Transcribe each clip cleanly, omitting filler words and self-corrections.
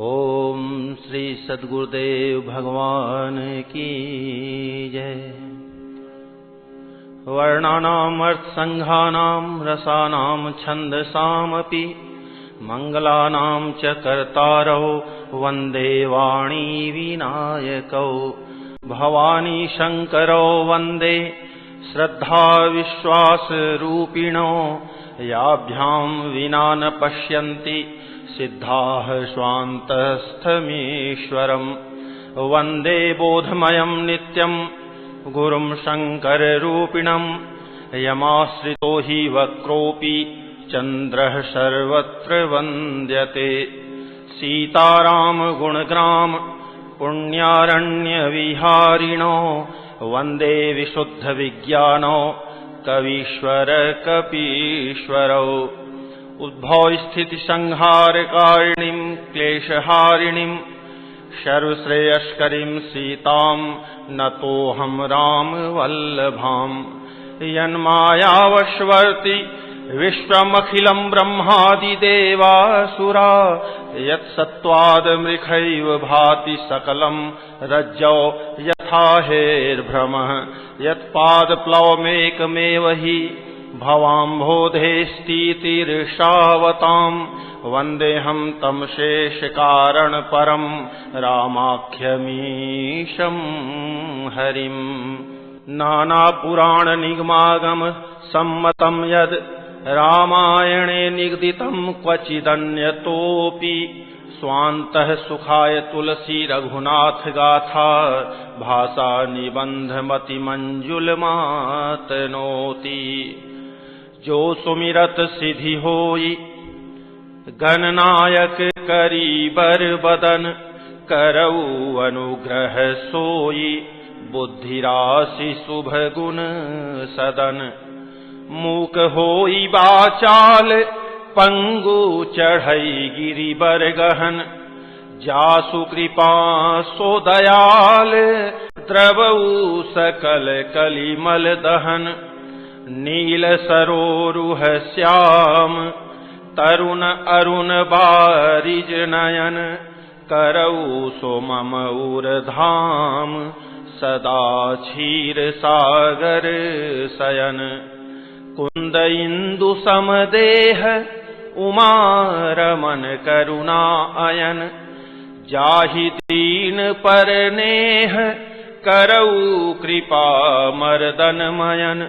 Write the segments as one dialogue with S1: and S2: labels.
S1: ओम श्री सद्गुरुदेव भगवान की जय। वर्णानाम अर्थसंघानाम रसानाम छंदसामपि मंगलानाम च कर्तारौ वंदे वाणी विनायकौ। भवानी शंकरौ वंदे श्रद्धा विश्वास रूपिणो। याभ्यां विना न पश्यन्ति सिद्धाः स्वान्तस्थमीश्वरम्। वन्दे बोधमयं नित्यं गुरुं शङ्कररूपिणम्। यमाश्रितो हि वक्रोऽपि चन्द्रः सर्वत्र वन्द्यते। सीताराम गुणग्राम पुण्यारण्यविहारिणो। वन्दे विशुद्धविज्ञानो कवीश्वर कपीश्वरौ। उद्भव स्थिति संहारकारिणीं क्लेशहारिणीं सर्वश्रेयस्करीं सीतां नतोऽहं रामवल्लभाम्। यन्मायावशवर्ति विश्वमखिलं ब्रह्मादिदेवासुरा। यत्सत्त्वादमृखैव भाति सकलं रज्जौ यथा हेर्भ्रमः। यत्पादप्लवमेकमेव हि भवाम्भोधेस्तीतिर्षावताम्। वन्देऽहं तं शेषकारणपरं रामाख्यमीशं हरिम्। नानापुराणनिगमागम सम्मतं यद् रामायणे निगदितं क्वचिदन्यतोऽपि। स्वान्तः सुखाय तुलसी रघुनाथ गाथा भाषा निबन्धमतिमञ्जुलमातनोति। जो सुमिरत सिद्धि होई गणनायक करीबर बदन। करऊ अनुग्रह सोई बुद्धिराशि शुभ गुण सदन। मूक होई बाचाल पंगु चढ़ई गिरिबर गहन। जासु कृपा सो दयाल द्रवऊ सकल कलिमल दहन। नील सरोरुह श्याम तरुण अरुण बारिज नयन। करऊ सो मम उरधाम सदा क्षीर सागर शयन। कुंद इंदु समदेह उमा रमन करुणा अयन। जाहि दीन पर नेह करऊ कृपा मर्दन मयन।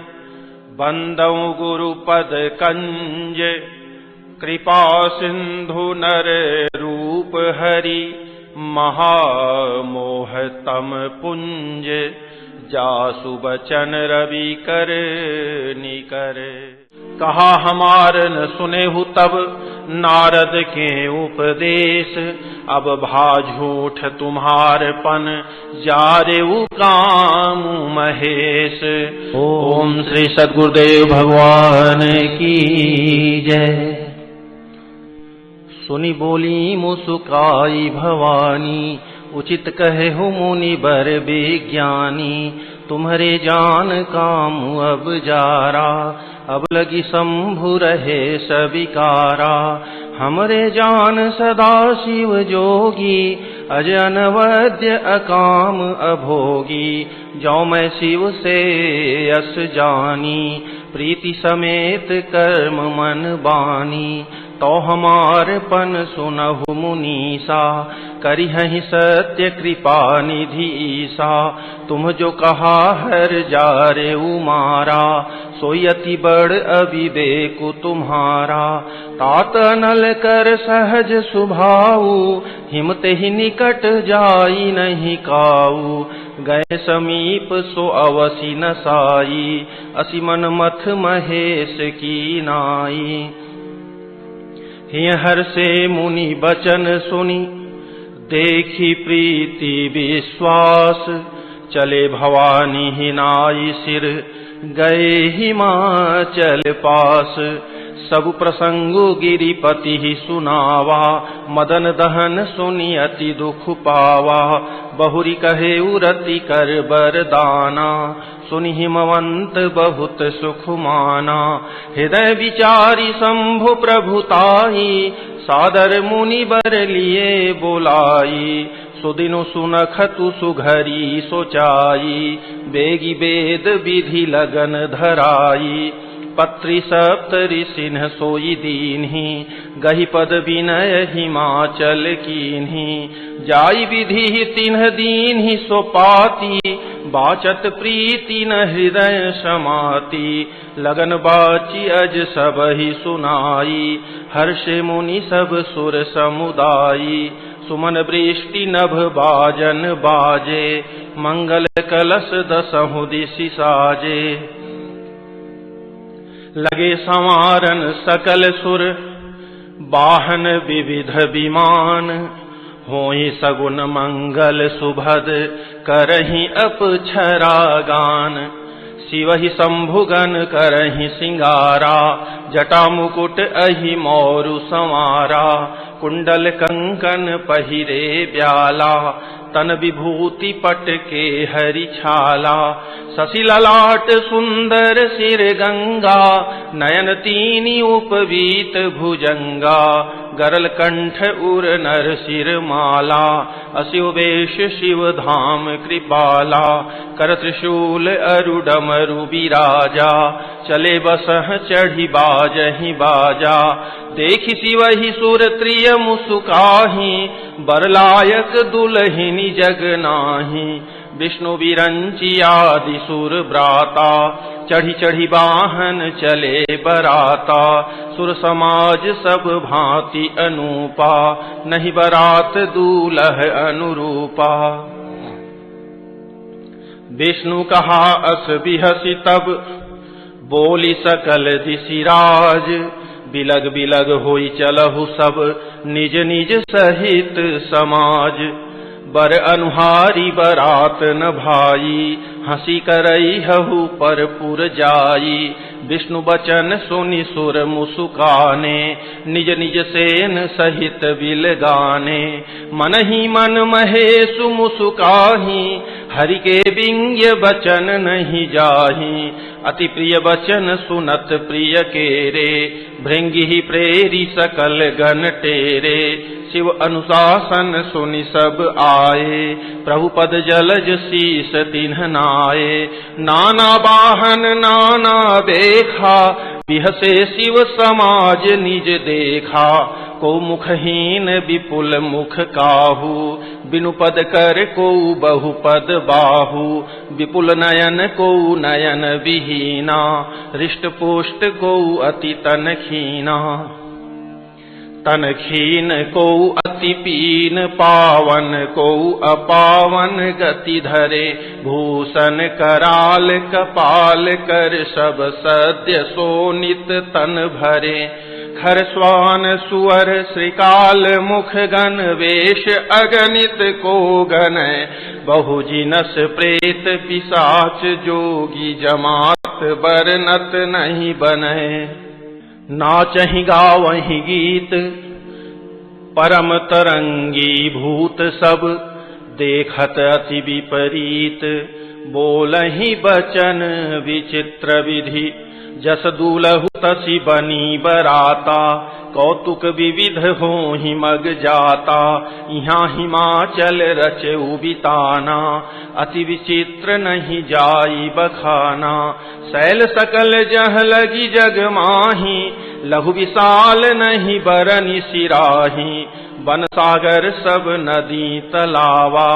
S1: बंदौ गुरुपद कंज कृपा सिंधु नर रूप हरि। महामोहतम पुंज जासु बचन रवि कर निकर। कहा हमार न सुनेहु तब नारद के उपदेश। अब भाझूठ तुम्हारपन जारेऊ काम महेश। ओम श्री सद्गुरुदेव भगवान की जय। सुनी बोली मुसुकाई भवानी उचित कहे हो मुनि बर विज्ञानी। तुम्हारे जान काम अब जारा अब लगी शंभु रहे सविकारा। हमरे जान सदा शिव जोगी अज अनवद्य अकाम अभोगी। जो मैं शिव से यस जानी प्रीति समेत कर्म मन बानी। तो हमार पन सुनहु मुनीसा करिहि सत्य कृपा निधि ईसा। तुम जो कहा हर जारे उमारा सोई अति बड़ अविवेकु तुम्हारा। तात नल कर सहज सुभाऊ हिमते ही निकट जाई नहीं काऊ। गए समीप सो अवसि न साई असि मन मथ महेश की नाई। हियहर से मुनि बचन सुनी देखी प्रीति विश्वास। चले भवानी हिनाई सिर गए हिमाचल पास। सब प्रसंगु गिरिपति ही सुनावा, मदन दहन सुनि अति दुख पावा। बहुरी कहे उरति कर बरदाना, सुनि हिमवंत बहुत सुख माना। हृदय विचारी शंभु प्रभुताई, सादर मुनि बर लिए बोलाई। सुदिनु सुनखतु सुघरी सोचाई, बेगी वेद विधि लगन धराई। पत्री सप्तरि सिन्ह सोई दीन्ही, गही पद विनय हिमाचल कीन्ही। जाई विधि तिन्ह दीन्ही सो पाती, बाचत प्रीति न हृदय समाती। लगन बाची अज सब ही सुनाई, हर्षे मुनि सब सुर समुदायी। सुमन वृष्टि नभ बाजन बाजे, मंगल कलश दसहु दिशि साजे। लगे संवारन सकल सुर, वाहन विविध विमान। होई सगुन मंगल सुभद, करहि अपछरा गान। शिवहि शंभुगन करहि सिंगारा, जटा मुकुट अहि मोरु संवारा। कुंडल कंकन पहिरे ब्याला, तन विभूति पट के हरि छाला। शशि ललाट सुंदर सिर गंगा, नयन तीनी उपवीत भुजंगा। गरल कंठ उर नर सिर माला, असिव वेश शिव धाम कृपाला। कर त्रिशूल अरु डमरु बिराजा, चले बसह चढ़ी बाजहि बाजा। देखि शिवहि सुर त्रिय मुसुकाहि, बरलायक दुलहिनी जग नाही। विष्णु विरंची आदि सुर ब्राता, चढ़ी चढ़ी वाहन चले बराता। सुर समाज सब भांति अनूपा, नहीं बरात दूलह अनुरूपा। विष्णु कहा अस बिहसी तब, बोली सकल दिशिराज। बिलग बिलग होई चलहु सब, निज निज सहित समाज। बर अनुहारी बरात न भाई, हंसी करई हहु पर पुर जाई। विष्णु बचन सुनि सुर मुसुकाने, निज निज सेन सहित बिल गाने। मन ही मन महेशु मुसुकाहि, हरि के विंग्य बचन नहीं जाहि। अति प्रिय बचन सुनत प्रिय केरे, भृंगी ही प्रेरी सकल गण टेरे। शिव अनुशासन सुनि सब आए, प्रभु पद जलज शीस तिन्ह नाये। नाना वाहन नाना देखा, बिहसे शिव समाज निज देखा। को मुखहीन विपुल मुख काहू, बिनु पद कर को बहु पद बाहू। विपुल नयन को नयन विहीना, हृष्ट पुष्ट को अति तन खीना। तन खीन को अति पीन, पावन को अपावन गति धरे। भूषण कराल कपाल कर, सब सद्य सोनित तन भरे। खर स्वान सुअर श्रीकाल मुख गण, वेश अगणित को गण। बहु जिनस प्रेत पिशाच, जोगी जमात बरनत नहीं बने। नाचहि गावहि गीत, परम तरंगी भूत सब। देखत अति विपरीत, बोलहि बचन विचित्र विधि। जस दूलहु तसी बनी बराता, कौतुक विविध होहि मग जाता। यहाँ हिमाचल रचउ बिताना, अति विचित्र नहीं जाई बखाना। शैल सकल जह लगी जग माही, लघु विशाल नहीं बरनि सिराही। वन सागर सब नदी तलावा,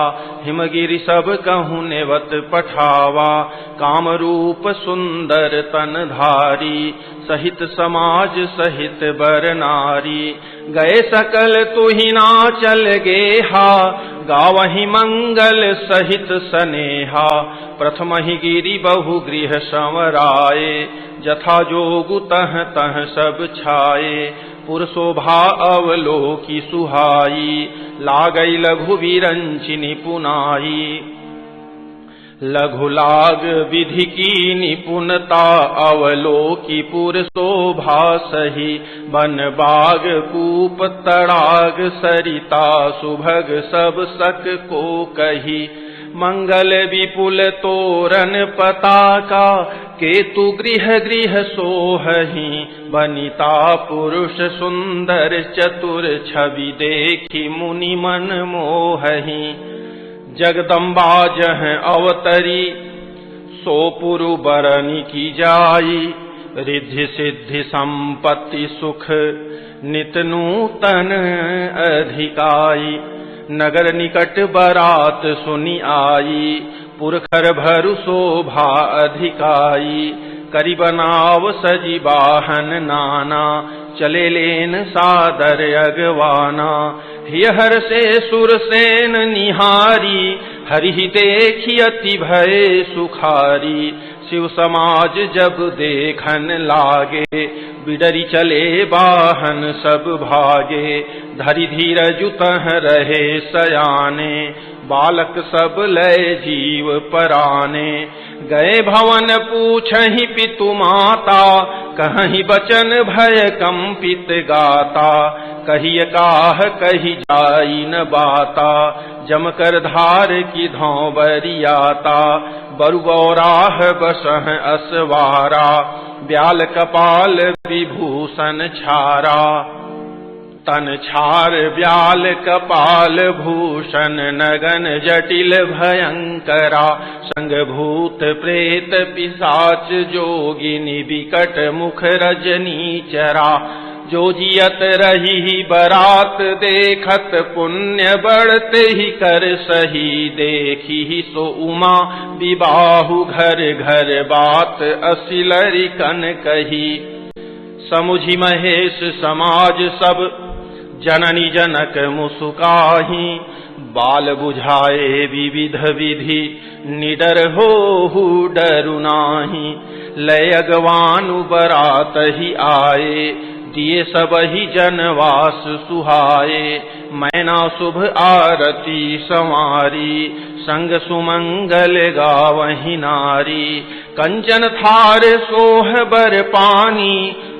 S1: हिमगिरि सब कहूँ नेवत पठावा। काम रूप सुंदर तन धारी, सहित समाज सहित बर नारी। गए सकल तुहि नाचल गेहा, गावहि मंगल सहित सनेहा। प्रथम ही गिरि बहु गृह संवराए, जथा जोगु तह तह सब छाए। पुर शोभा अवलोकी सुहाई, लागई लघु विरंचिनी पुनाई। लघु लाग विधि की निपुणता अवलोकी पुर शोभा सही। बन बाग कूप तड़ाग सरिता सुभग सब सक को कही। मंगल विपुल तोरण पताका केतु गृह गृह सोहहि। बनिता पुरुष सुंदर चतुर छवि देखी मुनि मन मोहहि। जगदम्बा जह अवतरी सो पुरु बरनी की जाई। रिद्धि सिद्धि संपत्ति सुख नित नूतन अधिकाई। नगर निकट बरात सुनी आई पुरखर भरु शोभा अधिकाई। करी बनाव सजी वाहन नाना चले लेन सादर अगवाना। हियहर से सुरसेन निहारी हरि देखी अति भय सुखारी। शिव समाज जब देखन लागे बिडरी चले वाहन सब भागे। धरि धीरज तह रहे सयाने बालक सब लय जीव पराने। गए भवन पूछहि पितु माता कहीं बचन भय कंपित गाता। कहिय काह कही जाई न बाता जम कर धार की धौ बरियाता। बरुबौराह बसह असवारा ब्याल कपाल विभूषण छारा। तन छार ब्याल कपाल भूषण नगन जटिल भयंकरा। संग भूत प्रेत पिशाच जोगिनी विकट मुख रजनी चरा। जो जियत रही बरात देखत पुण्य बढ़ते ही कर सही। देखी सो उमा विबाहु घर घर बात असिलरि कन कही। समुझी महेश समाज सब जननी जनक मुसुकाही। बाल बुझाए विविध विधि निडर हो डरु नाही। लय अगवानु बरात ही आए दिए सब ही जनवास सुहाए। मैना शुभ आरती संवारी संग सुमंगल गावहि नारी। कंचन थार सोह बर पानी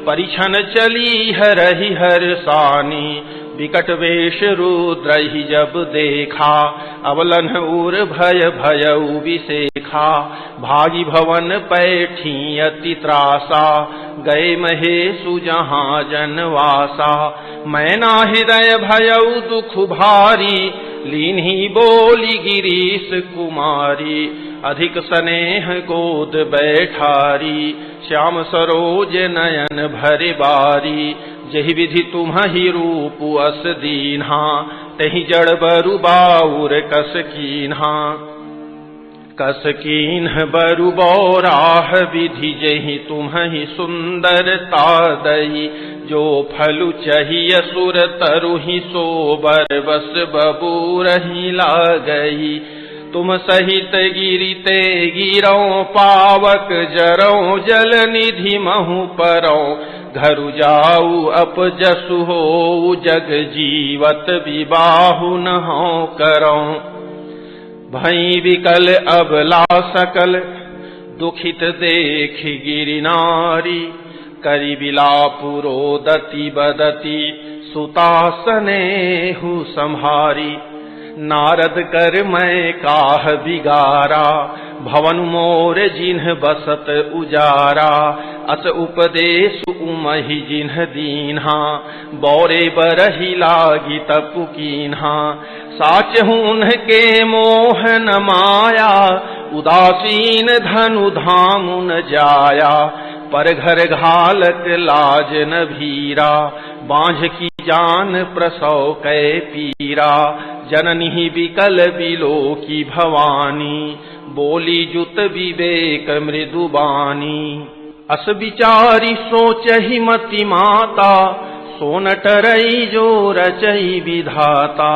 S1: परिछन चली हरहि हर सानी। विकट वेश रुद्रहि जब देखा अवलन उर भय भयउ विसेखा। भागी भवन पैठी अति त्रासा गए महेशु जहाँ जनवासा। मैना हृदय भयउ दुख भारी लीन्ही बोली गिरीश कुमारी। अधिक स्नेह गोद बैठारी श्याम सरोज नयन भरे बारी। जहि विधि तुम्हि रूप अस दीन्हा तहि जड़ बरु बाउर कस कीन्हा। कस कीन्ह बरु बौराह विधि जहि तुम्हि सुंदरता दई। जो फलु चहिय सुर तरुहि सो बर बस बबूरहि लागई। तुम सहित गिरिते गिरौ पावक जरौ जल निधि महु परौ। घरु जाऊ अपजसु हो जग जीवत विबाहु नहौ करौ। भई विकल अबला सकल दुखित देखि गिरि नारी। करि बिलापु रोदति बदति सुता स्नेहु संहारी। नारद कर मैं काह बिगारा भवन मोर जिन्ह बसत उजारा। अस उपदेश उमहि जिन्ह दीन्हा बौरे बरहि लागी तपु कीन्हा। साच हुन के मोह न माया उदासीन धनु धामु न जाया। पर घर घालक लाज न भीरा बांझ की जान प्रसव कै पीरा। जननी विकल बिलो की भवानी बोली जुत विवेक मृदुबानी। अस विचारी सोचहि मति माता सो न टरई जो रचई विधाता।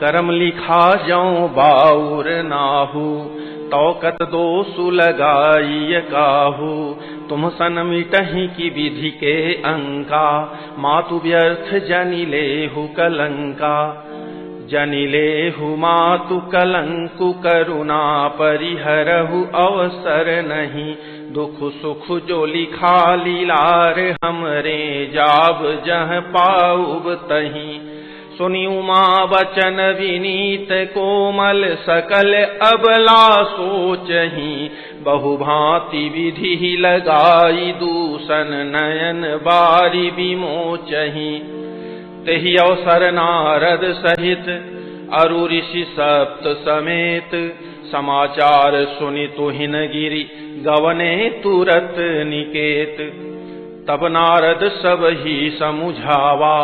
S1: करम लिखा जौ बाउर नाहु तौकत दोषु लगाई काहू। तुम सन मिटहि की विधि के अंका मातु व्यर्थ जनि लेहु कलंका। जनिलेहु मातु कलंकु करुणा परिहरहु अवसर नहीं। दुख सुख जो लिखा लीलार हमरे जाब जह पाउब तहीं। सुनी उमा वचन विनीत कोमल सकल अबला सोचही। बहुभांति विधि लगाई दूषण नयन बारी विमोचही। तेहि अवसर नारद सहित अरु ऋषि सप्त समेत समाचार सुनि तुहिन गिरि गवने तुरत निकेत। तब नारद सब ही समुझावा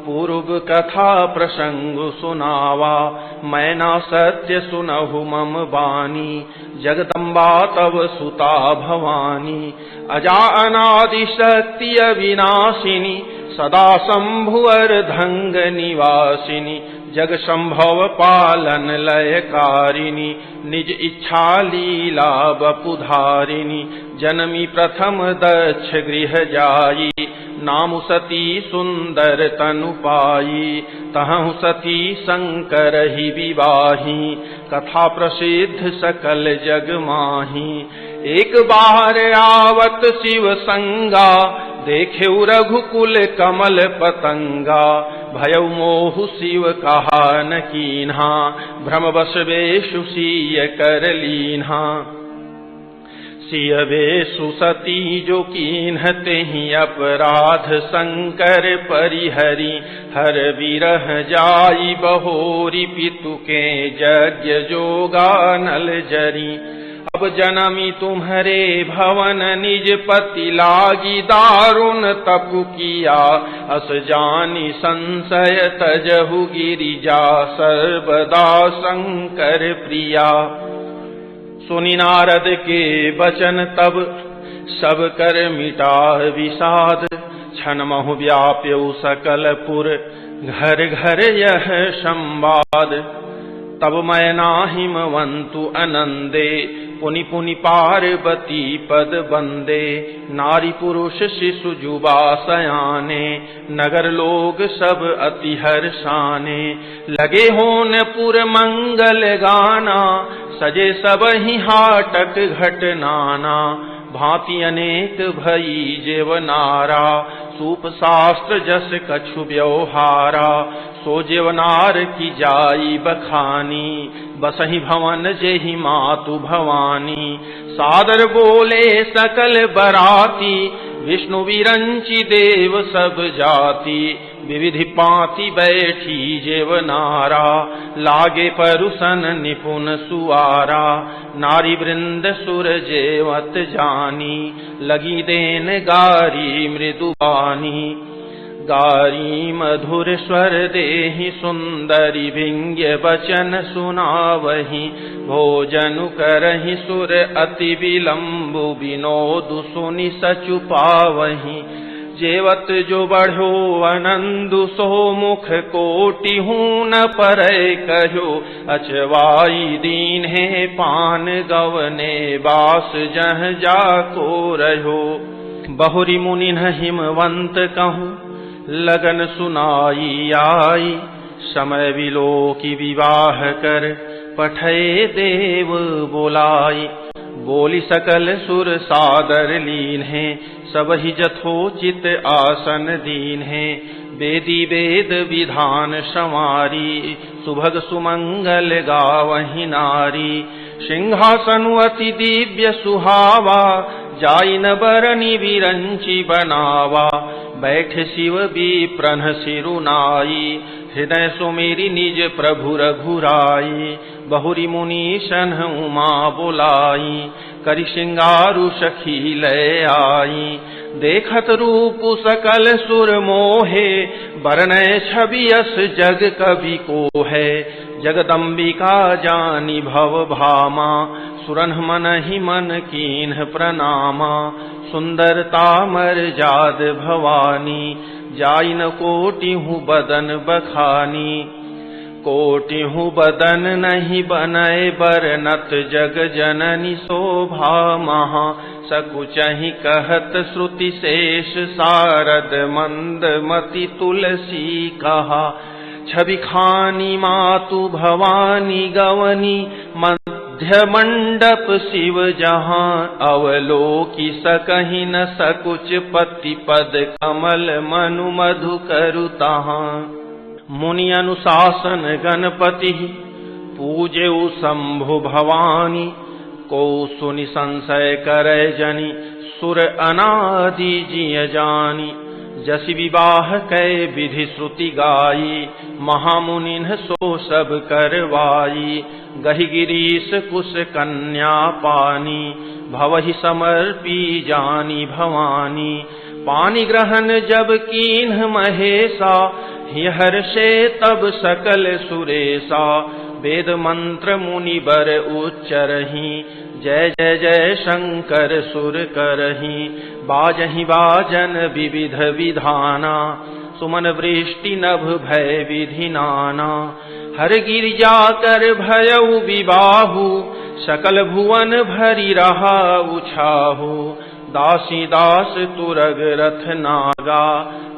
S1: पूर्व कथा प्रसंग सुनावा। मैं ना सत्य सुनहु मम बानी जगदम्बा तव सुता भवानी। अजा अनादि शक्ति अविनाशिनी सदा शंभुवर धंग निवासिनी। जग संभव पालन लयकारिणी निज इच्छा लीला बपुधारिणी। जनमी प्रथम दक्ष गृह जाई नाम सती सुंदर तनु पाई। तहु सती शंकर ही विवाही कथा प्रसिद्ध सकल जग माही। एक बार आवत शिव संगा देखेउ रघुकुल कमल पतंगा। भयउ मोहु शिव कहा न कीन्हा भ्रम बस वेशु सिय कर लीन्हा। सिय वेशु सती जो कीन्हते ही अपराध शंकर परिहरी। हर विरह जाई बहोरी पितु के यज्ञ जोगा नल जरी। अब जनमी तुम्हारे भवन निज पति लागी दारुण तपु किया। अस जानी संशय तजहु गिरिजा सर्वदा शंकर प्रिया। सुनि नारद के वचन तब सब कर मिटा विषाद। क्षण महु व्याप्यउ सकल पुर घर घर यह संवाद। तब मैं नाहिमवंतु अनंदे पुनि पुनि पार्वती पद बंदे। नारी पुरुष शिशु जुबा सयाने नगर लोग सब अति हर्षाने। लगे होन पुर मंगल गाना सजे सब ही हाटक घट नाना। भांति अनेक भई जेवनारा सूप शास्त्र जस कछु व्यवहारा। सो जेवनार की जाई बखानी बसहि भवन जेहि मातु भवानी। सादर बोले सकल बराती विष्णु विरंची देव सब जाति। विविधि पाती बैठी जेवनारा लागे परुसन निपुण सुआरा। नारी वृंद सुर जेवत जानी लगी देन गारी मृदुबानी। गारी मधुर स्वर देहि सुंदरी भिंग्य वचन सुनावहि। भोजनु करहि सुर अति विलंबु विनोदु सुनि सचु पावहि। जेवत जो बढ़ो अनंदु सो मुख कोटि हूँ न परय कहो। अचवाई दीन है पान गवने बास जह जाको रहो। बहुरी मुनि हिमवंत कहूँ लगन सुनाई आई। समय विलो की विवाह कर पठय देव बोलाई। बोली सकल सुर सादर लीन है सब ही जथोचित आसन दीन है। वेदी वेद विधान संवारी सुभग सुमंगल गावहि नारी। सिंहासनु अति दिव्य सुहावा जाई न बरनी विरंची बनावा। बैठ शिव विप्रन सिरुनाई हृदय सुमेरी निज प्रभु रघुराई। बहुरी मुनीशन उमा बोलाई करि सिंगारु सखी लय आई। देखत रूप सकल सुर मोहे बरनय छवि यस जग कवि को है। जगदम्बिका जानी भव भामा सुरन मन ही मन कीन्ह प्रणामा। सुंदरता मर्याद भवानी जाई न कोटि हूँ बदन बखानी। कोटि हूँ बदन नहीं बनय बरनत जग जननी शोभा महा। सकुचहि कहत श्रुति शेष सारद मंद मति तुलसी कहा। छवि खानी मातु भवानी गवनी मध्य मंडप शिव जहां अवलोकी सकहि न सकुच पति पद कमल मनु मधु करु तहां। मुनि अनुशासन गणपति पूजेउ शंभु भवानी को सुनि संशय करे जनि सुर अनादि जिय जानी। जसि विवाह कै विधि श्रुति गाई महामुनिन सो सब करवाई। गहि गिरीश कुश कन्या पानी भवहि समर्पी जानी भवानी। पानी ग्रहण जब कीन्ह महेशा हर्षे तब सकल सुरेशा। वेद मंत्र मुनि बर उच्चरहि जय जय जय शंकर सुर करहि। बाजहि बाजन विविध विधाना सुमन वृष्टि नभ भय विधि नाना। हर गिरिजा कर भयउ विबाहु सकल भुवन भरि रहा उछाहु। दासी दास तुरग रथ नागा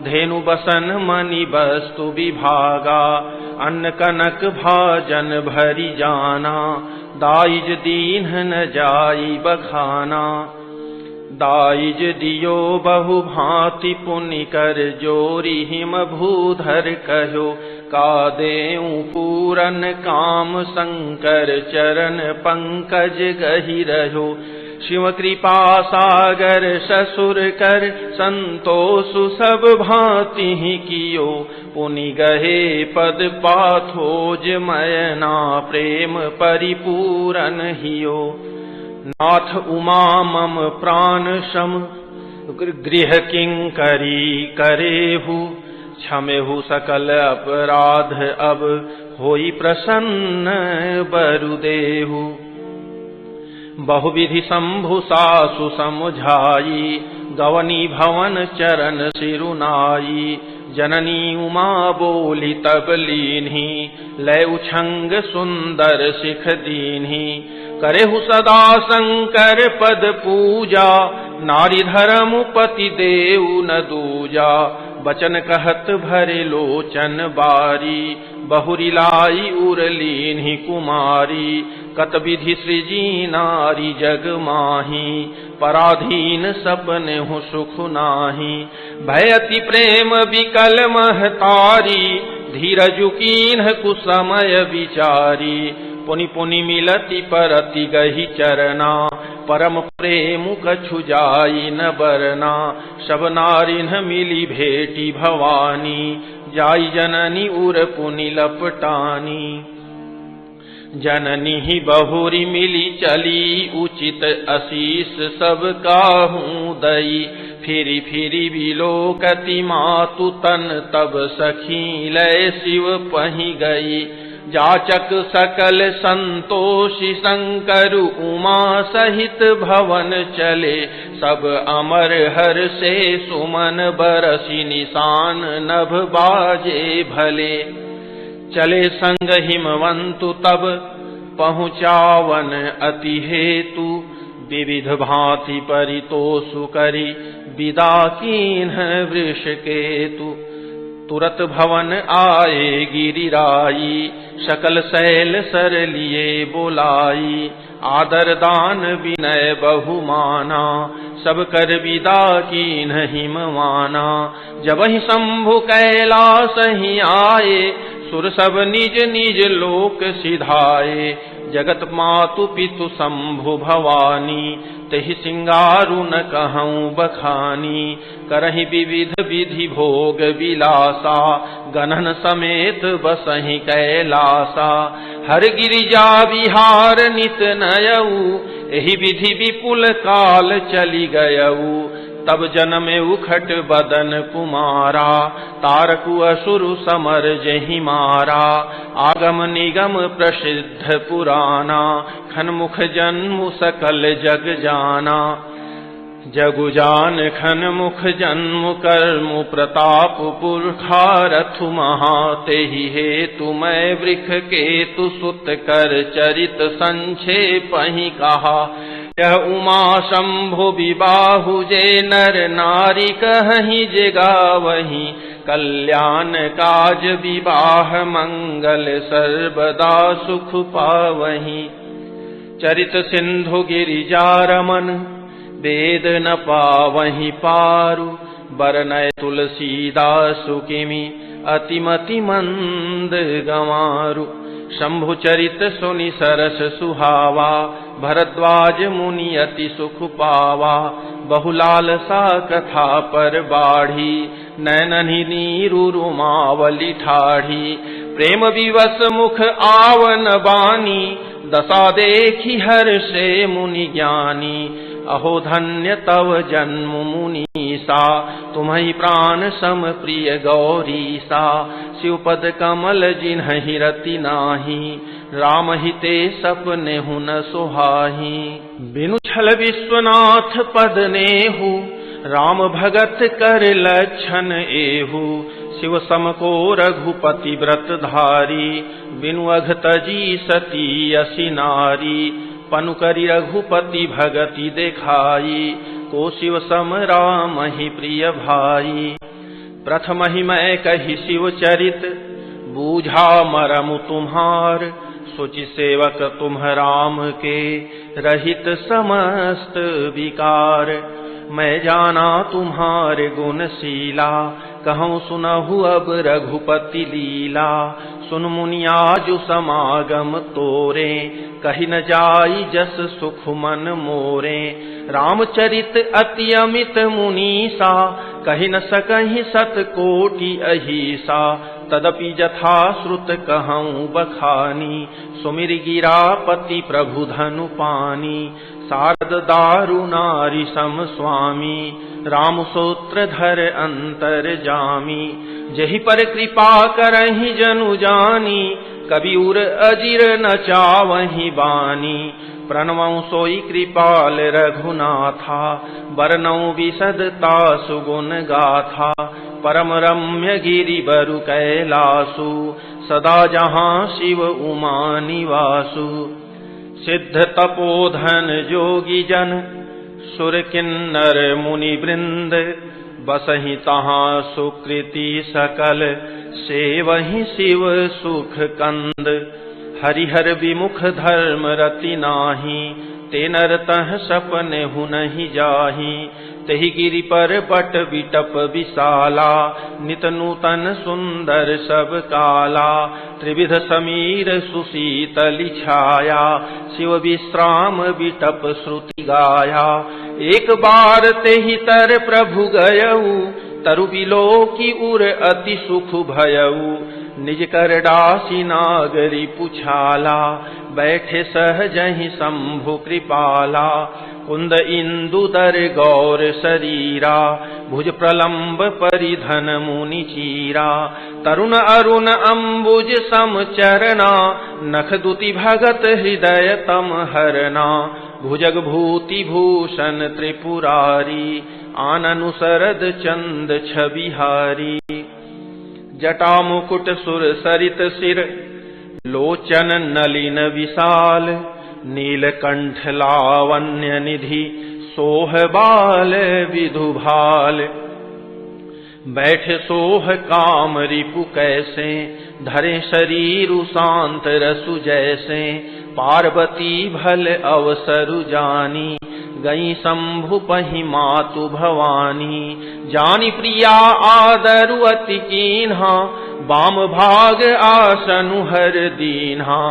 S1: धेनु बसन मणि वस्तु विभागा। अन्न कनक भाजन भरि जाना दाइज दीन्ह न जाई बखाना। दाइज दियो बहु भांति पुनि कर जोरी हिम भूधर कहो। का देऊं पूरन काम शंकर चरण पंकज गहि रहो। शिव कृपा सागर ससुर कर संतोषु सब भांति कियो। पुनि गहे पद पाथोज मयना प्रेम परिपूरन हियो। नाथ उमा मम प्राण सम गृह किंकरी करेहु। क्षमेहु सकल अपराध अब होई प्रसन्न बरुदेहु। बहुविधि शंभु सासु समुझाई गवनी भवन चरण सिरुनाई। जननी उमा बोली तब लीन्ही लय उछंग सुंदर सिख दीन्ही। करेहु सदा शंकर पद पूजा नारी धर्म पति देउ न दूजा। बचन कहत भरे लोचन बारी बहुरी लाई उरलीन्हि कुमारी। कत विधि सृजी नारी जग माही पराधीन सपने हूँ सुख नाही। भयति प्रेम विकल महतारी धीरजु कीन्ह कुसमय विचारी। पुनि पुनि मिलति परति गहि चरना परम प्रेम कछु जाई न बरना। सब नारिन मिली भेटी भवानी जाई जननी उर पुनि लपटानी। जननी ही बहुरी मिली चली उचित आशीष सब काहू दई। फिरी फिरी बिलोकति मातु तन तब सखी लय शिव पहि गई। जाचक सकल संतोषी शंकर उमा सहित भवन चले। सब अमर हर से सुमन बरसी निशान नभ बाजे भले। चले संग हिमवंतु तब पहुँचावन अति हेतु। विविध भांति परितोषु करी विदा कीन्ह वृष केतु। तुरत भवन आए गिरिराई सकल शैल सर लिए बोलाई। आदर दान विनय बहुमाना सब कर विदा कीन्ह हिमवाना। जब ही शंभु कैलास ही आए सुर सब निज निज लोक सिधाए। जगत मातु पितु शंभु भवानी तेहि सिंगारु न कहूँ बखानी। करहि विविध विधि भोग विलासा गणन समेत बसहि कैलासा। हर गिरिजा विहार नित नयऊ एहि विधि विपुल काल चली गयऊ। तब जन्मे उखट बदन कुमारा तारकु असुरु समर जहि मारा। आगम निगम प्रसिद्ध पुराना खनमुख जन्मु सकल जग जाना। जगु जान खनमुख जन्म कर्मु प्रताप पुरखारथु महा। तेहि हेतु मैं वृख केतु सुत कर चरित संक्षेप ही कहा। यह उमा शंभु विबाहु जे नर नारी कहि जे गावहि। कल्याण काज विवाह मंगल सर्वदा सुख पावहीं। चरित सिंधु गिरिजा रमन वेद न पावहीं पारु, बरनय तुलसीदासु किमि अतिमति मंद गंवारु। शंभु चरित सुनि सरस सुहावा, भरद्वाज मुनि अति सुख पावा। बहुलालसा कथा पर बाढ़ी, नैनहि नीरु रुमावली ठाढ़ी। प्रेम विवश मुख आवन बानी, दशा देखी हर्षे मुनि ज्ञानी। अहो धन्य तव जन्म मुनीसा, तुम्हि प्राण सम प्रिय गौरीसा। शिवपद कमल जिन्हि रति नाही, राम हिते सपने हुन सुहाही। बिनु छल विश्वनाथ पद नेहु, राम भगत कर लक्षण एहु। शिव सम को रघुपति व्रत धारी, बिनु अघ तजी सती असी नारी। पनु करि रघुपति भगति देखाई, को शिव सम राम ही प्रिय भाई। प्रथम ही मैं कही शिव चरित, बूझा मरमु तुम्हार। सोचि सेवक तुम राम के, रहित समस्त विकार। मैं जाना तुम्हारे गुणशीला, कहूँ सुनहु अब रघुपति लीला। सुन मुनिया जो समागम तोरे, कही न जाई जस सुख मन मोरे। रामचरित अति अमित मुनीसा, कही न सकहि सत कोटि अहिसा। तदपि जथा श्रुत कहूँ बखानी, सुमिर गिरापति प्रभु धनु पानी। शारद दारु नारी सम स्वामी, राम सूत्रधर अंतर जामी। जहि पर कृपा करहि जनु जानी, कबि उर अजिर न चावहि बानी। प्रणवं सोई कृपाल रघुनाथा, बरनौ विशदता सुगुण गाथा। परम रम्य गिरि बरु कैलासु, सदा जहाँ शिव उमा निवासु। सिद्ध तपोधन जोगी जन, सुर किन्नर मुनि वृंद। बसहि तहाँ सुकृति सकल, सेवहि शिव सुख कंद। हरिहर विमुख धर्म रति नाही, ते नर तह सपने हुनहि जाहि। तहि गिरि पर बट बिटप विशाला, नित नूतन सुंदर सब काला। त्रिविध समीर सुशीतलि छाया, शिव विश्राम बिटप श्रुति गाया। एक बार तेहि तर प्रभु गयऊ, तरु बिलोकी उर अति सुख भयऊ। निज कर डासी नागरी पुछाला, बैठे सहजहि शंभु कृपाला। कुंद इंदु दर गौर शरीरा, भुज प्रलंब परिधन मुनि चीरा। तरुण अरुण अम्बुज सम चरना, नख दुति भगत हृदय तम हरना। भुजग भूति भूषण त्रिपुरारी, आननु शरद चंद छबिहारी। जटा मुकुट सुर सरित सिर, लोचन नलिन विशाल। नीलकंठ लावण्य निधि, सोह बाल विधु भाल। बैठ सोह काम रिपु कैसे, धरे शरीरु शांत रसु जैसे। पार्वती भल अवसरु जानी, गई शंभु पहि मातु भवानी। जानी प्रिया आदरु अति कीन्हा, बाम भाग आसनु हर दीन्हा।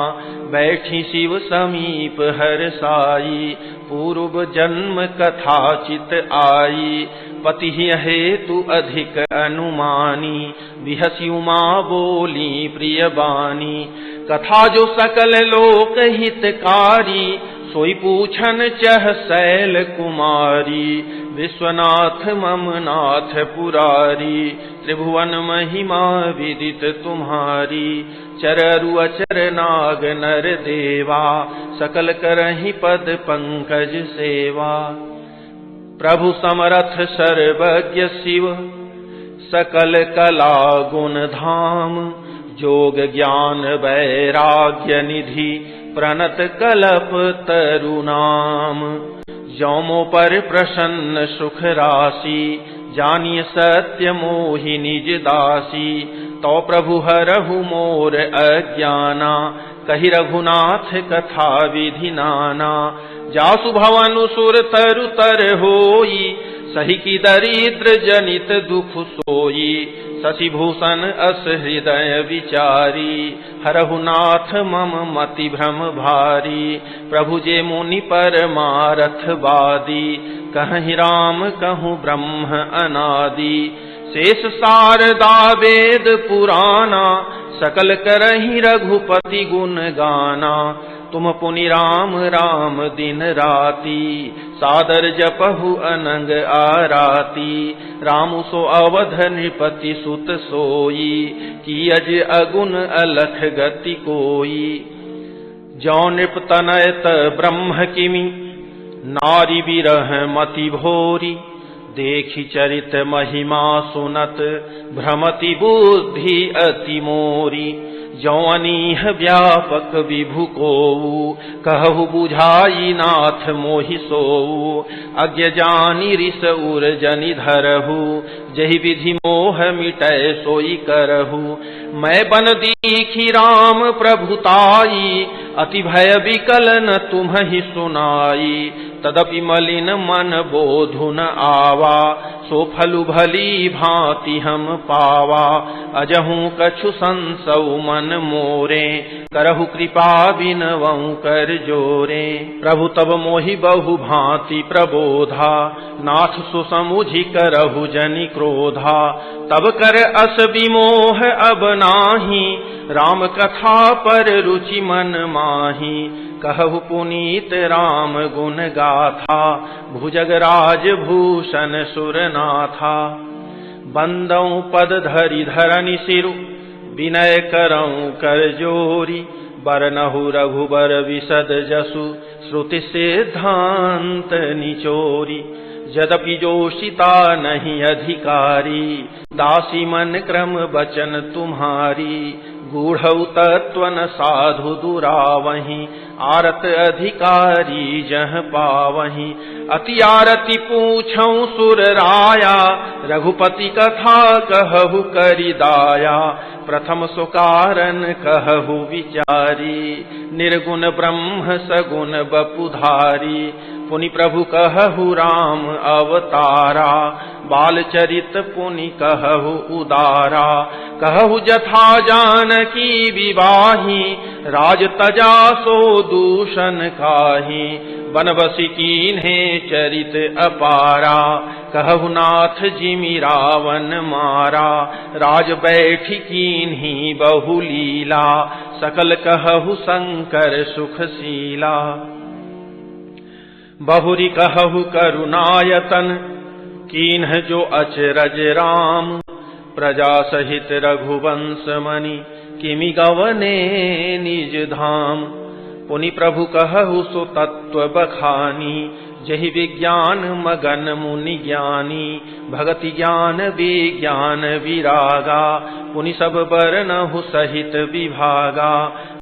S1: बैठी शिव समीप हर साई, पूर्व जन्म कथा चित आई। पति हेतु अधिक अनुमानी, विहसी उमा बोली प्रिय बानी। कथा जो सकल लोक हितकारी, सोई पूछन चह शैल कुमारी। विश्वनाथ मम नाथ पुरारी, त्रिभुवन महिमा विदित तुम्हारी। चररु अचर नाग नर देवा, सकल करहि पद पंकज सेवा। प्रभु समरथ सर्वज्ञ शिव, सकल कला गुण धाम। जोग ज्ञान वैराग्य निधि, प्रणत कलप तरु नाम। जौमो पर प्रसन्न सुख राशि, जानिय सत्य मोहि निज दासी, तो प्रभु हरहु मोर अज्ञाना, कहि रघुनाथ कथा विधि नाना। जासु भवनु सुर तरु तर होई, सही की दरिद्र जनित दुख सोई। शशिभूषण अस हृदय विचारी, हरहु नाथ मम मति भ्रम भारी। प्रभु जे मुनि परमारथ वादी, कहहि राम कहूँ ब्रह्म अनादि। शेष शारदा वेद पुराना, सकल करहि रघुपति गुण गाना। तुम पुनि राम राम दिन राती, सादर जपहु अनंग आराती। रामु सो अवध नृपति सुत सोई, की अज अगुन अलख गति कोई। जौ नृप तनयत ब्रह्म किमि, नारी विरह मति भोरी। देखि चरित महिमा सुनत, भ्रमति बुद्धि अति मोरी। जौ अनीह व्यापक विभु कोउ, कहु बुझाई नाथ मोहि सोउ। अज्ञ जानि रिस उर जनि धरहु, जहि विधि मोह मिटै सोई करहु। मैं बन दीखि राम प्रभुताई, अति भय विकल न तुम्हि सुनाई। तदपि मलिन मन बोधु न आवा, सो फलु भली भांति हम पावा। अजहू कछु संसौ मन मोरे, करहु कृपा बिनवऊ कर जोरे। प्रभु तब मोहि बहु भांति प्रबोधा, नाथ सुसमुझि करहु जनि क्रोधा। तब कर अस विमोह अब नाही, राम कथा पर रुचि मन माही। कहु पुनीत राम गुण गाथा, भुजगराज भूषण सुरनाथा। बंदौ पद धरि धरनि सिरु, विनय करऊं कर जोरी। बरनहु रघुबर विशद जसु, श्रुति सिद्धांत निचोरी। यद्यपि जोषिता नहीं अधिकारी, दासी मन क्रम बचन तुम्हारी। गूढ़ऊ तत्व न साधु दुरावहीं, आरत अधिकारी जह पावहीं। अति आरती पूछऊं सुर राया, रघुपति कथा कहु करि दाया। प्रथम सो कारण कहु विचारी, निर्गुण ब्रह्म सगुण बपुधारी। पुनि प्रभु कहु राम अवतारा, बाल चरित पुनि कहु उदारा। कहु जथा जानकी विवाही, राज तजा सो दूषण काहि। बनबसी कीन्हे चरित अपारा, कहु नाथ जिमि रावण मारा। राज बैठी कीन्ही बहु लीला, सकल कहु शंकर सुखशीला। बहुरी कहु करुणायतन, कीन्ह जो अचरज राम। प्रजा सहित रघुवंश मनि, किमि गवने निज धाम। पुनि प्रभु कहु सो तत्व बखानी, जहि विज्ञान मगन मुनि ज्ञानी। भगति ज्ञान विज्ञान विरागा, पुनि सब बरनहु सहित विभागा।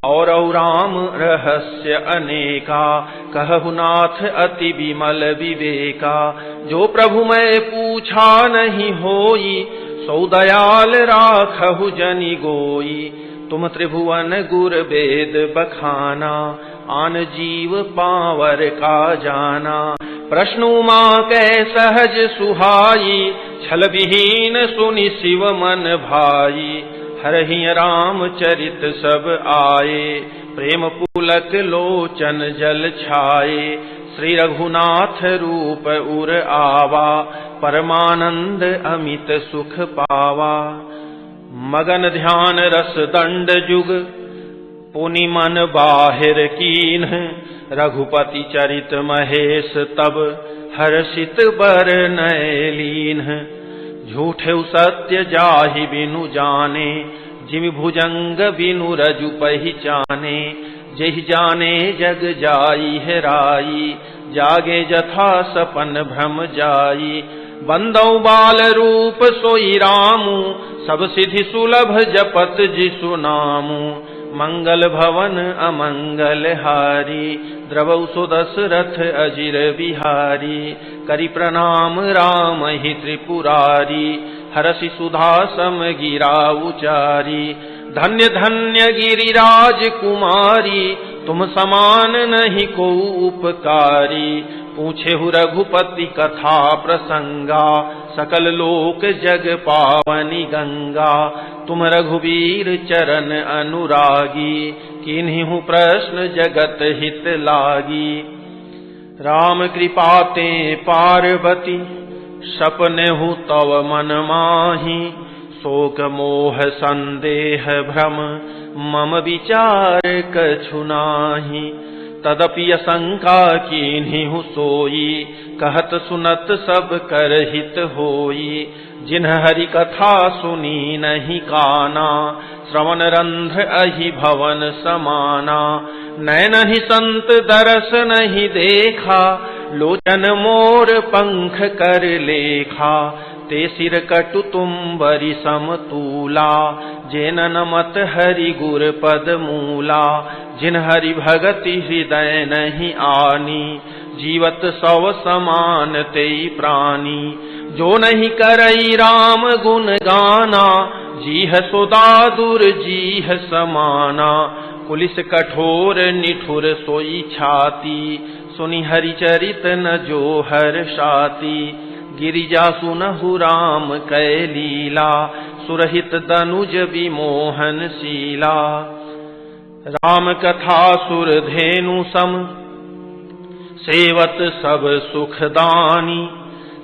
S1: और राम रहस्य अनेका, कहु नाथ अति विमल विवेका। जो प्रभु मैं पूछा नहीं होई, सो दयाल राखहु जनि गोई। तुम त्रिभुवन गुर वेद बखाना, आन जीव पावर का जाना। प्रश्न उमा कै सहज सुहाई, छल विहीन सुनि शिव मन भाई। हरहि राम चरित सब आए, प्रेम पुलक लोचन जल छाए। श्री रघुनाथ रूप उर आवा, परमानंद अमित सुख पावा। मगन ध्यान रस दंड जुग, पुनि मन बाहिर कीन्ह। रघुपति चरित महेश तब, हर्षित बरनय लीन्ह। झूठे सत्य जाहि बिनु जाने, जिमि भुजंग बिनु रजु पहिचाने। जहि जाने जग जाई हेराई, जागे जथा सपन भ्रम जाई। बंदौ बाल रूप सोई रामू, सब सिद्धि सुलभ जपत जिसु नामू। मंगल भवन अमंगल हारी, द्रवौ सो दशरथ अजिर बिहारी, करि प्रणाम राम ही त्रिपुरारी, हरषि सुधा सम गिरा उचारी, धन्य धन्य गिरिराज कुमारी, तुम समान नहीं को उपकारी, पूछे हु रघुपति कथा प्रसंगा, सकल लोक जग पावनी गंगा, तुम रघुवीर चरण अनुरागी, किन्हीं प्रश्न जगत हित लागी। राम कृपा ते पार्वती, सपने हु तव मन माही, शोक मोह संदेह भ्रम मम विचार कछु नाही, तदपि असंका कीन्हि सोई, कहत सुनत सब कर हित होई, जिन्ह हरि कथा सुनी नहीं काना, श्रवण रंध्र अहि भवन समाना, नैन ही संत दरस नहीं देखा, लोचन मोर पंख कर लेखा, ते सिर कटु तुम्बरि समतूला, जेन नमत हरि गुर पद मूला, जिन हरि भगति हृदय नहीं आनी, जीवत सव समान तेई प्राणी, जो नहीं करई राम गुण गाना, जीह सुदादुर जीह समाना, पुलिस कठोर निठुर सोई छाती, सुनि हरि चरित न जो हर्षाती, गिरिजा सुनहु राम कै लीला, सुरहित दनुज विमोहन शीला, राम कथा सुर धेनु सम, सेवत सब सुखदानी,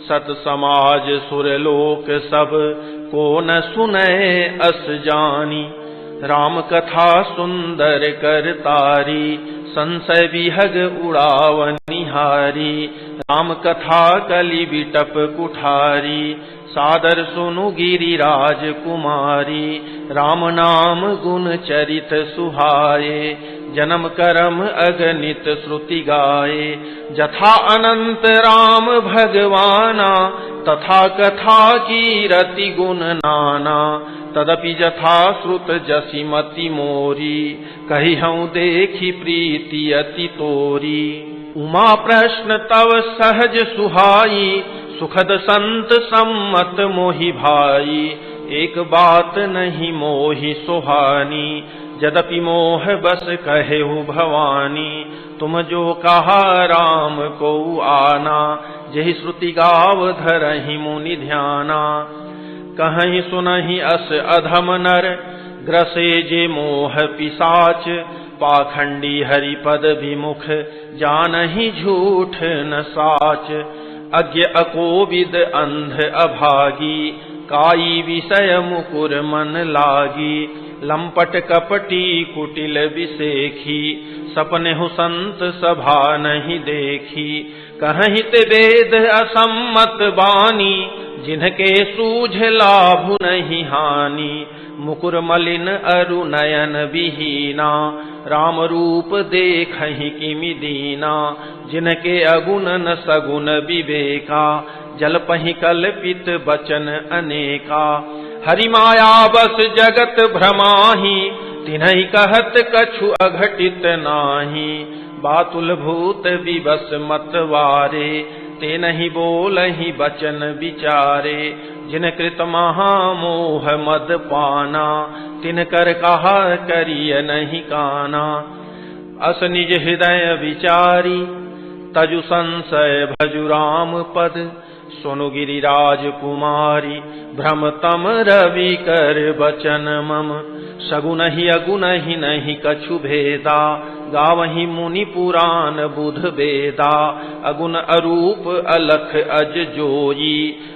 S1: सत समाज सुरलोक सब, को न सुनै अस जानी, राम कथा सुंदर कर तारी, संशय विहग उड़ावनिहारी, राम कथा कलि बिटप कुठारी, सादर सुनु गिरिराज कुमारी, राम नाम गुण चरित सुहाए, जन्म करम अगणित श्रुति गाए, जथा अनंत राम भगवाना, तथा कथा की रति गुण नाना, तदपि जथा श्रुत जसि मति मोरी, कही हूँ देखी प्रीति अति तोरी, उमा प्रश्न तव सहज सुहाई, सुखद संत सम्मत मोहि भाई, एक बात नहीं मोहि सुहानी, यद्यपि मोह बस कहेहु भवानी, तुम जो कहा राम को आना, जेहि श्रुति गाव धरहि मुनि ध्याना, कहीं सुनहि अस अधम नर, ग्रसे जे मोह पिसाच, पाखंडी हरिपद विमुख, जानहि झूठ न साच, अज्ञ अकोविद अंध अभागी, काई विषय मुकुर मन लागी, लंपट कपटी कुटिल विसेखी, सपने हु संत सभा नहीं देखी, कहीं ते वेद असम्मत बानी, जिनके सूझ लाभ नहीं हानि, मुकुर मलिन अरु नयन विहीना, राम रूप देखहि किमि दीना, जिनके अगुण न सगुण विवेका, जलपहि कल्पित बचन अनेका, हरि माया बस जगत भ्रमाहि, तिन्हि कहत कछु अघटित नाही, बातुल भूत विवश मतवारे, ते नहीं बोलहि बचन विचारे, जिन कृत महामोह मद पाना, तिन कर कहा करिय नहीं काना, अस निज हृदय विचारी, तजु संशय भजु राम पद, सुनु गिरिराज कुमारी, भ्रम तम रवि कर बचन मम, सगुन ही अगुन ही नहीं कछु भेदा, गावहि मुनि पुराण बुध वेदा, अगुन अरूप अलख अज जोई,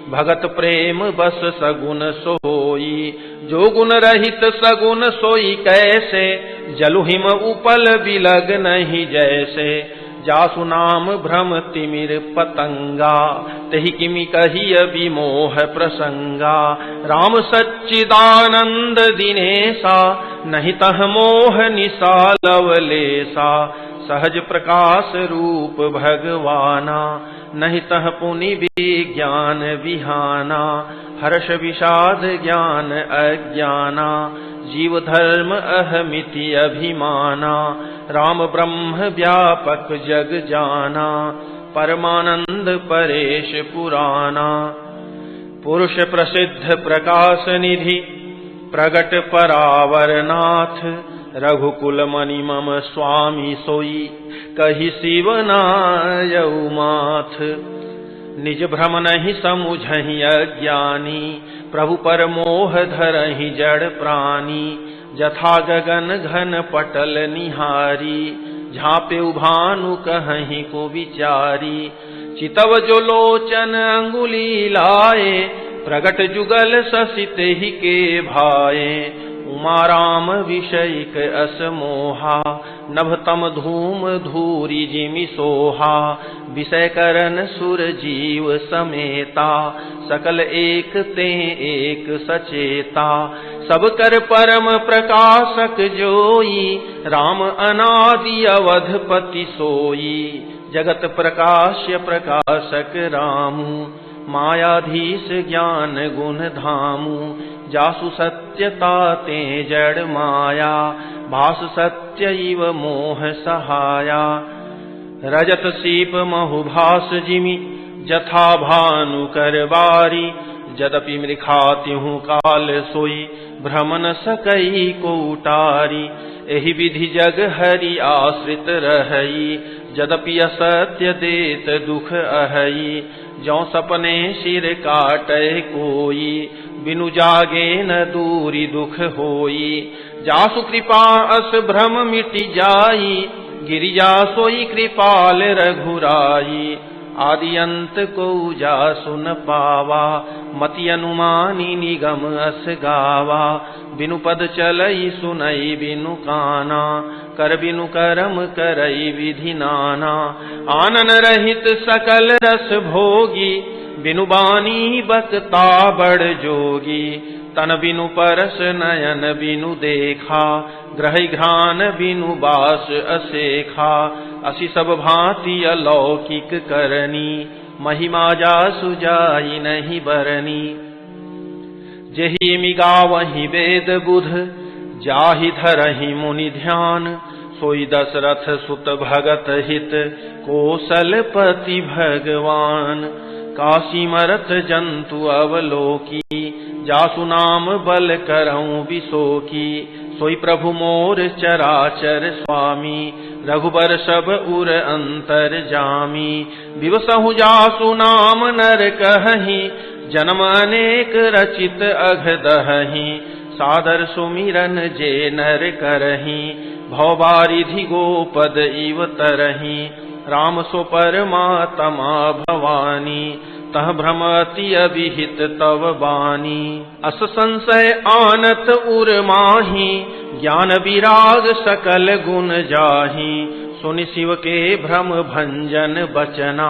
S1: भगत प्रेम बस सगुन सोई, जो गुण रहित सगुन सोई कैसे, जलु हिम उपल बिलग नहीं जैसे, जासु नाम भ्रम तिमिर पतंगा, तहि किमि कहिय विमोह प्रसंगा, राम सच्चिदानंद दिनेसा, नहीं तह मोह निसा लवलेसा, सहज प्रकाश रूप भगवाना, नहीं तह पुनि विज्ञान विहाना, हर्ष विषाद ज्ञान अज्ञाना, जीव धर्म अहमिति अभिमाना, राम ब्रह्म व्यापक जग जाना, परमानंद परेश पुराना। पुरुष प्रसिद्ध प्रकाश निधि, प्रगट परावरनाथ, रघुकुल मणि मम स्वामी सोई, कही शिवनायऊ माथ। निज भ्रम नहीं समुझहि अज्ञानी, प्रभु पर मोह धरहि जड़ प्राणी, जथा गगन घन पटल निहारी, झाँपे भानु कहीं को विचारी। चितव जो लोचन अंगुली लाए, प्रगट जुगल ससित ही के भाए, उमा राम विषयिक असमोहा, नभतम धूम धूरी जिमि सोहा, विषय करन सुर जीव समेता, सकल एक ते एक सचेता। सब कर परम प्रकाशक जोई, राम अनादि अवधपति सोई, जगत प्रकाश्य प्रकाशक रामू, मायाधीश ज्ञान गुण धामू। जासु सत्यता ते जड़ माया, भास सत्य इव मोह सहाया। रजत सीप महु भास जिमि, जथा भानु कर बारी, यद्यपि मृखा त्यों काल सोई, भ्रमन सकई को उटारी। एहि विधि जग हरि आश्रित रहई, यद्यपि असत्य देत दुख अहई। ज्यों सपने सिर काटै कोई, बिनु जागे न दूरी दुख होई। जासु कृपा अस भ्रम मिटि जाई, गिरिजा सोई कृपाल रघुराई। आदि अंत को जासु न पावा, मति अनुमानी निगम अस गावा। बिनु पद चलई सुनई बिनु काना, कर बिनु करम करई विधि नाना। आनन रहित सकल रस भोगी, बिनु बानी बकता बड़ जोगी। तन बिनु परस नयन बिनु देखा, ग्रहि घ्राण बिनु बास असेखा। असि सब भांति अलौकिक करनी, महिमा जासु जाई नहीं बरनी। जेहि मिगावहि वेद बुध, जाहि धरहि मुनि ध्यान। सोई दशरथ सुत भगत हित, कौशलपति भगवान। काशी मरत जंतु अवलोकी, जासु नाम बल करऊं विशोकी। सोई प्रभु मोर चराचर स्वामी, रघुबर सब उर अंतर जामी। विवसहु जासु नाम नर कहहि, जन्म अनेक रचित अघदहि। सादर सुमिरन जे नर करहि, भवबारिधि गोपद इव तरहि। राम सो परमात्मा भवानी, तह भ्रमति अभिहित तव बानी। अस संशय आनत उर माही, ज्ञान विराग सकल गुण जाहि। सुनि शिव के भ्रम भंजन बचना,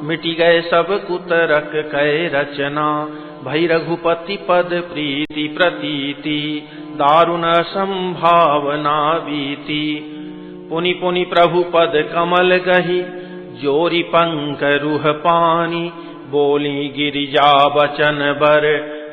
S1: मिटि गए सब कुतरक कै रचना। भई रघुपति पद प्रीति प्रतीति, दारुण संभावना बीती। पुनि पुनि प्रभु पद कमल गही, जोरी पंक रुह पानी। बोली गिरिजा बचन बर,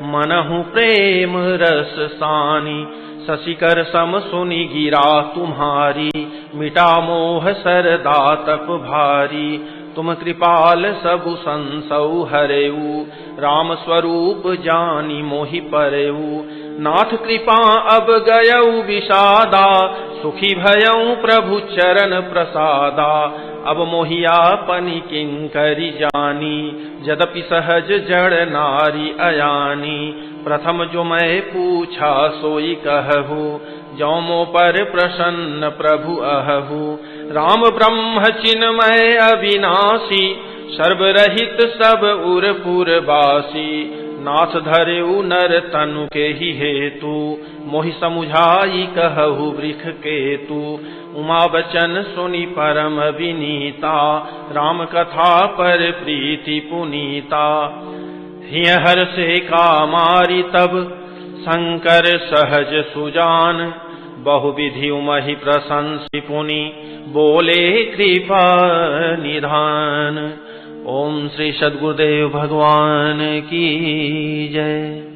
S1: मनहु प्रेम रस सानी। शशिकर सम सुनि गिरा तुम्हारी, मिटा मोह सरदा तप भारी। तुम कृपाल सबु संसौ हरेऊ, राम स्वरूप जानी मोहि परेऊ। नाथ कृपा अब गयऊ विषादा, सुखी भयऊ प्रभु चरण प्रसादा। अब मोहियापनि किंकरि जानी, यद्यपि सहज जड़ नारी अयानी। प्रथम जो मैं पूछा सोई कहू, जो मो पर प्रसन्न प्रभु अहू। राम ब्रह्म चिन्मय अविनाशी, सर्वरहित सब उर पुरवासी। नाथ धरेऊ नर तनु के ही हेतु, मोहि समुझाई कहु वृख केतु। उमा बचन सुनि परम विनीता, राम कथा पर प्रीति पुनीता। हिय हर से का मारी तब, शंकर सहज सुजान। बहुविधि उमहि प्रशंसि पुनि बोले कृपा निधान। ओम श्री सद्गुरुदेव भगवान की जय।